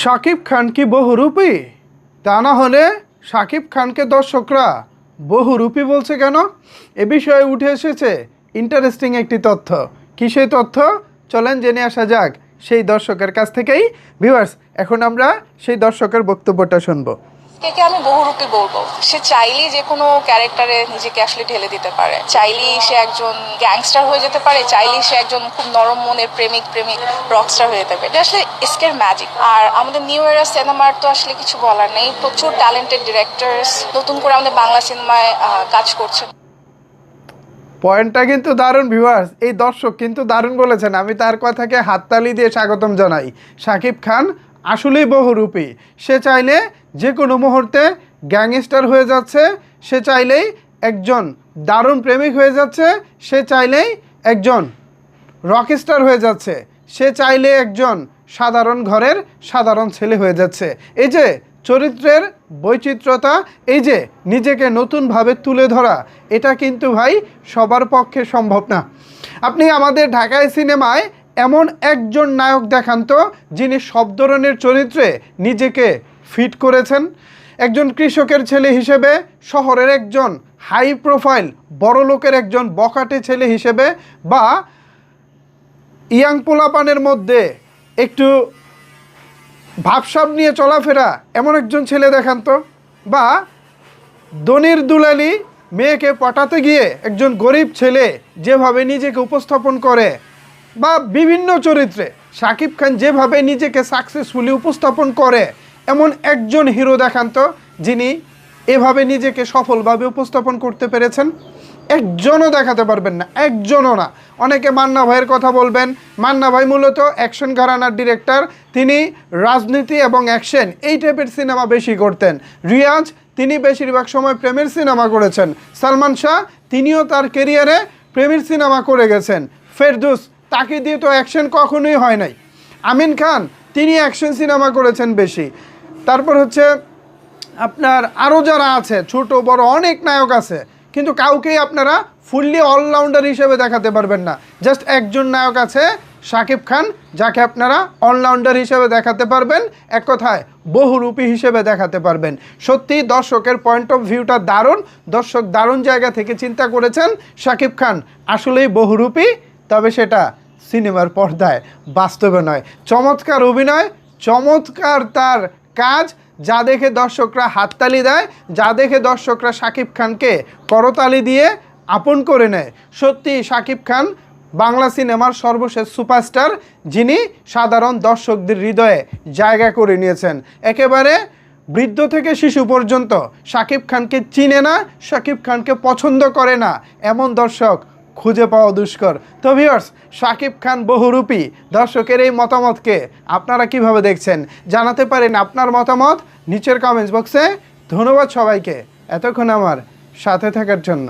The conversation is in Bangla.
শাকিব খান কি বহুরূপী? তা না হলে শাকিব খানকে দর্শকরা বহুরূপী বলছে কেন? এ বিষয়ে উঠে এসেছে ইন্টারেস্টিং একটি তথ্য। কী সেই তথ্য? চলেন জেনে আসা যাক সেই দর্শকের কাছ থেকেই। ভিউয়ার্স, এখন আমরা সেই দর্শকের বক্তব্যটা শুনবো। কে আমি বহুরূপী বলবো, সে চাইলেই যে কোনো ক্যারেক্টারে নিজেকে আসলে ঢেলে দিতে পারে। চাইলেই সে একজন গ্যাংস্টার হয়ে যেতে পারে, চাইলেই সে একজন খুব নরম মনের প্রেমিক রকস্টার হয়ে যেতে পারে। এটা আসলে স্কের ম্যাজিক। আর আমাদের নিউ এরা সিনেমার তো আসলে কিছু বলার নেই। প্রচুর ট্যালেন্টেড ডিরেক্টরস নতুন করে আমাদের বাংলা সিনেমায় কাজ করছে। পয়েন্টটা কিন্তু দারুণ ভিউয়ার্স, এই দর্শক কিন্তু দারুণ বলেছেন। আমি তার কথাকে হাততালি দিয়ে স্বাগতম জানাই। শাকিব খান আসলেই বহুরূপী। সে চাইলে যে কোনো মুহূর্তে গ্যাংস্টার হয়ে যাচ্ছে, সে চাইলেই একজন দারুণ প্রেমিক হয়ে যাচ্ছে, সে চাইলেই একজন রকস্টার হয়ে যাচ্ছে, সে চাইলে একজন সাধারণ ঘরের সাধারণ ছেলে হয়ে যাচ্ছে। এই যে চরিত্রের বৈচিত্র্যতা, এই যে নিজেকে নতুনভাবে তুলে ধরা, এটা কিন্তু ভাই সবার পক্ষে সম্ভব না। আপনি আমাদের ঢাকায় সিনেমায় এমন একজন নায়ক দেখান তো যিনি সব ধরনের চরিত্রে নিজেকে ফিট করেছেন। একজন কৃষকের ছেলে হিসেবে, শহরের একজন হাই প্রোফাইল বড় লোকের একজন বখাটে ছেলে হিসেবে, বা ইয়াং পোলাপানের মধ্যে একটু ভাবসাব নিয়ে চলাফেরা এমন একজন ছেলে দেখান তো। বা ধনির দুলালি মেয়েকে পটাতে গিয়ে একজন গরিব ছেলে যেভাবে নিজেকে উপস্থাপন করে, বা বিভিন্ন চরিত্রে শাকিব খান যেভাবে নিজেকে সাকসেসফুলি উপস্থাপন করে, এমন একজন হিরো দেখান তো যিনি এভাবে নিজেকে সফলভাবে উপস্থাপন করতে পেরেছেন। একজনও দেখাতে পারবেন না, একজনও না। অনেকে মান্না ভাইয়ের কথা বলবেন। মান্না ভাই মূলত অ্যাকশন ঘরানার ডিরেক্টর, তিনি রাজনীতি এবং অ্যাকশন এই টাইপের সিনেমা বেশি করতেন। রিয়াজ, তিনি বেশিরভাগ সময় প্রেমের সিনেমা করেছেন। সালমান শাহ, তিনিও তার কেরিয়ারে প্রেমের সিনেমা করে গেছেন। ফেরদৌস, তাকে দিয়ে তো অ্যাকশন কখনোই হয় নাই। আমিন খান, তিনি অ্যাকশন সিনেমা করেছেন বেশি। তারপর হচ্ছে আপনার আরও যারা আছে, ছোট বড় অনেক নায়ক আছে, কিন্তু কাউকেই আপনারা ফুললি অলরাউন্ডার হিসেবে দেখাতে পারবেন না। জাস্ট একজন নায়ক আছে, শাকিব খান, যাকে আপনারা অলরাউন্ডার হিসেবে দেখাতে পারবেন, এক কথায় বহুরূপী হিসেবে দেখাতে পারবেন। সত্যি দর্শকের পয়েন্ট অফ ভিউটা দারুণ। দর্শক দারুণ জায়গা থেকে চিন্তা করেছেন শাকিব খান আসলেই বহুরূপী, তবে সেটা সিনেমার পর্দায়, বাস্তবে নয়। চমৎকার অভিনয়, চমৎকার তার কাজ, যা দেখে দর্শকরা হাততালি দেয়, যা দেখে দর্শকরা শাকিব খানকে করতালি দিয়ে আপন করে নেয়। সত্যি শাকিব খান বাংলা সিনেমার সর্বশেষ সুপারস্টার, যিনি সাধারণ দর্শকদের হৃদয়ে জায়গা করে নিয়েছেন। একেবারে বৃদ্ধ থেকে শিশু পর্যন্ত শাকিব খানকে চিনে না, শাকিব খানকে পছন্দ করে না, এমন দর্শক খুঁজে পাওয়া দুষ্কর। তো ভিউয়ার্স, শাকিব খান বহুরূপী, দর্শকের এই মতামতকে আপনারা কিভাবে দেখছেন জানাতে পারেন আপনার মতামত নিচের কমেন্টস বক্সে। ধন্যবাদ সবাইকে এতক্ষণ আমার সাথে থাকার জন্য।